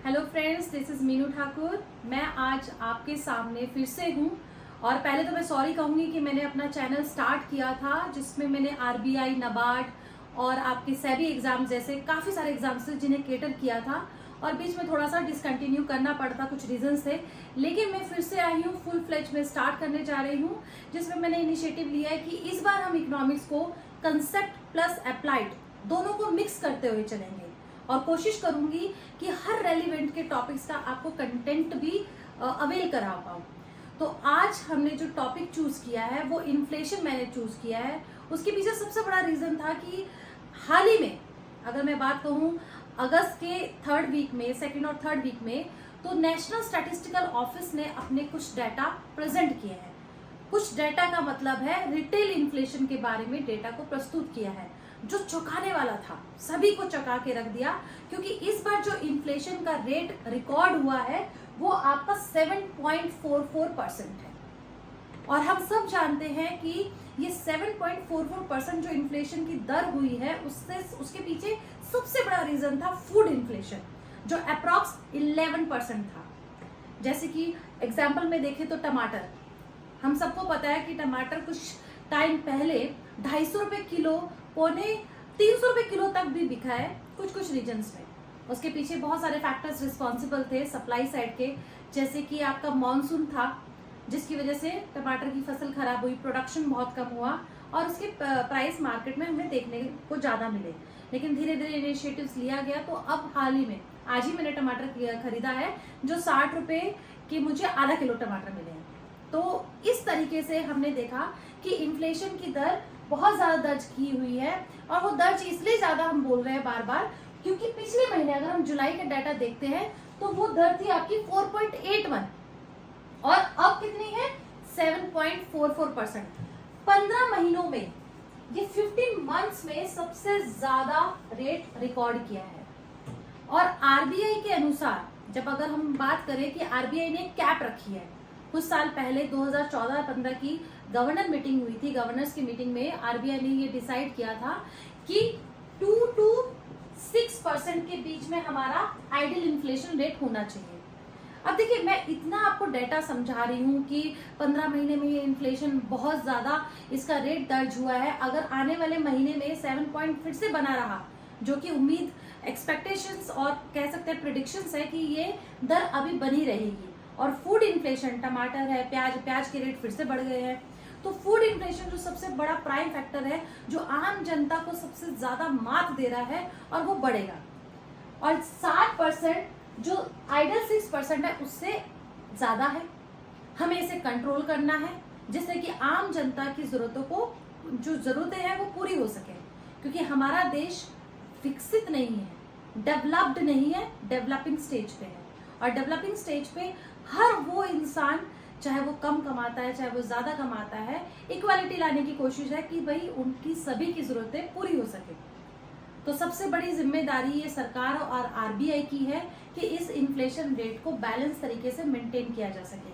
Hello friends, this is Meenu Thakur. मैं आज आपके सामने फिर से हूँ और पहले तो मैं सॉरी कहूँगी कि मैंने अपना चैनल स्टार्ट किया था जिसमें मैंने आरबीआई, नाबार्ड और आपके सेबी एग्जाम जैसे काफ़ी सारे एग्जाम्स थे जिन्हें केटर किया था और बीच में थोड़ा सा डिसकंटिन्यू करना पड़ता, कुछ रीजंस थे। लेकिन मैं फिर से आई हूँ, फुल फ्लेज में स्टार्ट करने जा रही हूँ जिसमें मैंने इनिशिएटिव लिया है कि इस बार हम इकोनॉमिक्स को कंसेप्ट प्लस अप्लाइड दोनों को मिक्स करते हुए चलेंगे और कोशिश करूंगी कि हर रेलिवेंट के टॉपिक्स का आपको कंटेंट भी अवेल करा पाऊँ। तो आज हमने जो टॉपिक चूज किया है वो इन्फ्लेशन मैंने चूज किया है। उसके पीछे सबसे बड़ा रीजन था कि हाल ही में अगर मैं बात कहूँ अगस्त के थर्ड वीक में, सेकेंड और थर्ड वीक में, तो नेशनल स्टैटिस्टिकल ऑफिस ने अपने कुछ डाटा प्रेजेंट किए हैं। कुछ डाटा का मतलब है रिटेल इन्फ्लेशन के बारे में डेटा को प्रस्तुत किया है जो चौंकाने वाला था, सभी को चौंका के रख दिया, क्योंकि इस बार जो इन्फ्लेशन का रेट रिकॉर्ड हुआ है वो आपका 7.44% है। और हम सब जानते हैं कि ये 7.44% जो इन्फ्लेशन की दर हुई है उसके पीछे सबसे बड़ा रीजन था फूड इन्फ्लेशन जो अप्रॉक्स 11% था। जैसे कि एग्जाम्पल में देखें तो टमाटर, हम सबको पता है कि टमाटर कुछ टाइम पहले 250 रुपए किलो, पौने 300 रुपए किलो तक भी बिका है कुछ रीजन्स में। उसके पीछे बहुत सारे फैक्टर्स रिस्पॉन्सिबल थे सप्लाई साइड के, जैसे कि आपका मॉनसून था जिसकी वजह से टमाटर की फसल खराब हुई, प्रोडक्शन बहुत कम हुआ और उसके प्राइस मार्केट में हमें देखने को ज्यादा मिले। लेकिन धीरे धीरे इनिशिएटिव्स लिया गया तो अब हाल ही में आज ही मैंने टमाटर खरीदा है जो 60 रुपए के मुझे आधा किलो टमाटर मिले हैं। तो इस तरीके से हमने देखा कि इन्फ्लेशन की दर बहुत ज्यादा दर्ज की हुई है और वो दर्ज इसलिए ज्यादा हम बोल रहे हैं बार बार क्योंकि पिछले महीने अगर हम जुलाई का डाटा देखते हैं तो वो दर थी आपकी 4.81 और अब कितनी है 7.44%। 15 महीनों में ये 15 मंथ्स में सबसे ज्यादा रेट रिकॉर्ड किया है। और आरबीआई के अनुसार जब अगर हम बात करें कि आरबीआई ने कैप रखी है, कुछ साल पहले 2014-15 की गवर्नर मीटिंग हुई थी, गवर्नर्स की मीटिंग में आरबीआई ने ये डिसाइड किया था कि 2 to 6% के बीच में हमारा आइडियल इन्फ्लेशन रेट होना चाहिए। अब देखिए, मैं इतना आपको डेटा समझा रही हूँ कि 15 महीने में ये इन्फ्लेशन बहुत ज्यादा इसका रेट दर्ज हुआ है। अगर आने वाले महीने में 7 पॉइंट फिर से बना रहा, जो कि उम्मीद, एक्सपेक्टेशंस और कह सकते हैं प्रिडिक्शंस है कि ये दर अभी बनी रहेगी। और फूड इन्फ्लेशन, टमाटर है, प्याज के रेट फिर से बढ़ गए हैं, तो फूड इन्फ्लेशन जो सबसे बड़ा प्राइम फैक्टर है जो आम जनता को सबसे ज्यादा मात दे रहा है और वो बढ़ेगा। और 60% जो आइडियल 6% है उससे ज्यादा है। हमें इसे कंट्रोल करना है जिससे कि आम जनता की जरूरतों को, जो जरूरतें हैं वो पूरी हो सके, क्योंकि हमारा देश विकसित नहीं है, डेवलप्ड नहीं है, डेवलपिंग स्टेज पे है। और डेवलपिंग स्टेज पे हर वो इंसान, चाहे वो कम कमाता है चाहे वो ज्यादा कमाता है, इक्वालिटी लाने की कोशिश है कि भाई उनकी सभी की जरूरतें पूरी हो सके। तो सबसे बड़ी जिम्मेदारी ये सरकार और आरबीआई की है कि इस इन्फ्लेशन रेट को बैलेंस तरीके से मेंटेन किया जा सके।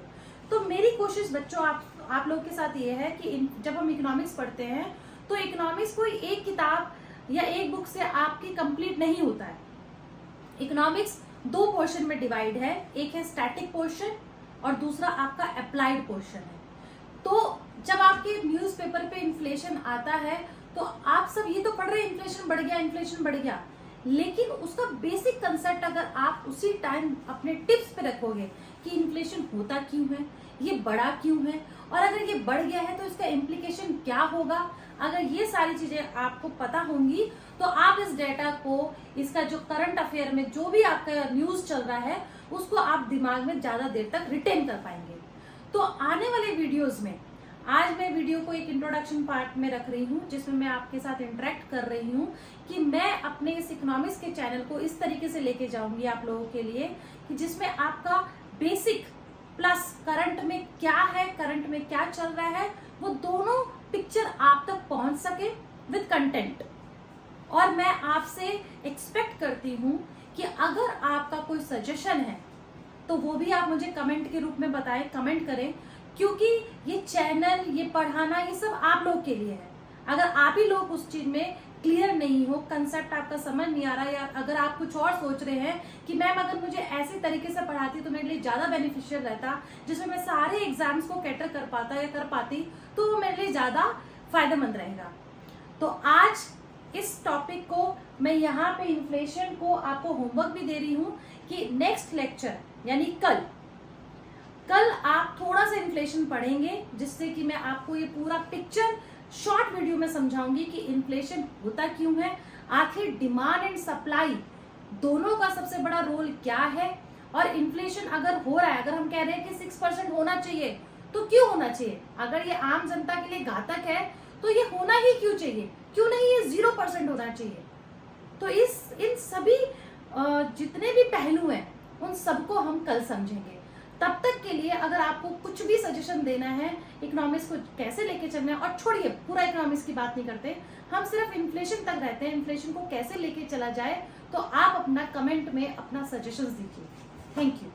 तो मेरी कोशिश बच्चों आप लोग के साथ ये है कि जब हम इकोनॉमिक्स पढ़ते हैं तो इकोनॉमिक्स कोई एक किताब या एक बुक से आपकी कंप्लीट नहीं होता है। इकोनॉमिक्स 2 पोर्शन में डिवाइड है, एक है स्टैटिक पोर्शन और दूसरा आपका अप्लाइड पोर्शन है। तो जब आपके न्यूज़पेपर पे इन्फ्लेशन आता है तो आप सब ये तो पढ़ रहे हैं इन्फ्लेशन बढ़ गया, लेकिन उसका बेसिक कंसेप्ट अगर आप उसी टाइम अपने टिप्स पे रखोगे कि इन्फ्लेशन होता क्यों है, ये बढ़ा क्यों है, और अगर ये बढ़ गया है तो इसका इम्प्लीकेशन क्या होगा, अगर ये सारी चीजें आपको पता होंगी तो आप इस डेटा को, इसका जो करंट अफेयर में जो भी आपका न्यूज चल रहा है उसको आप दिमाग में ज्यादा देर तक रिटेन कर पाएंगे। तो आने वाले वीडियोस में आज मैं वीडियो को एक इंट्रोडक्शन पार्ट में रख रही हूँ जिसमें मैं आपके साथ इंटरेक्ट कर रही हूँ कि मैं अपने इस इकोनॉमिक्स के चैनल को इस तरीके से लेके जाऊंगी आप लोगों के लिए कि जिसमें आपका बेसिक प्लस करंट में क्या है, करंट में क्या चल रहा है, वो दोनों पिक्चर आप तक पहुंच सके विद कंटेंट। और मैं आपसे एक्सपेक्ट करती हूँ कि अगर आपका कोई सजेशन है तो वो भी आप मुझे कमेंट के रूप में बताएं, कमेंट करें, क्योंकि ये चैनल, ये पढ़ाना, ये सब आप लोग के लिए है। अगर आप ही लोग उस चीज में क्लियर नहीं हो, कंसेप्ट आपका समझ नहीं आ रहा, या अगर आप कुछ और सोच रहे हैं कि मैम अगर मुझे ऐसे तरीके से पढ़ाती तो मेरे लिए ज्यादा बेनिफिशियल रहता, जिसमें मैं सारे एग्जाम्स को कैटर कर पाता या कर पाती, तो वो मेरे लिए ज्यादा फायदेमंद रहेगा। तो आज इस टॉपिक को मैं यहाँ पे इन्फ्लेशन को आपको होमवर्क भी दे रही हूँ कि नेक्स्ट लेक्चर यानी कल आप थोड़ा सा इन्फ्लेशन पढ़ेंगे, जिससे कि मैं आपको ये पूरा पिक्चर शॉर्ट वीडियो में समझाऊंगी कि इन्फ्लेशन होता क्यों है, आखिर डिमांड एंड सप्लाई दोनों का सबसे बड़ा रोल क्या है, और इन्फ्लेशन अगर हो रहा है, अगर हम कह रहे हैं कि 6% होना चाहिए तो क्यों होना चाहिए, अगर ये आम जनता के लिए घातक है तो ये होना ही क्यों चाहिए, क्यों नहीं ये 0% होना चाहिए। तो इन सभी जितने भी पहलू हैं उन सबको हम कल समझेंगे। तब तक के लिए अगर आपको कुछ भी सजेशन देना है इकोनॉमिक्स को कैसे लेके चलना है, और छोड़िए पूरा इकोनॉमिक्स की बात नहीं करते, हम सिर्फ इन्फ्लेशन तक रहते हैं, इन्फ्लेशन को कैसे लेके चला जाए, तो आप अपना कमेंट में अपना सजेशंस दीजिए। Thank you.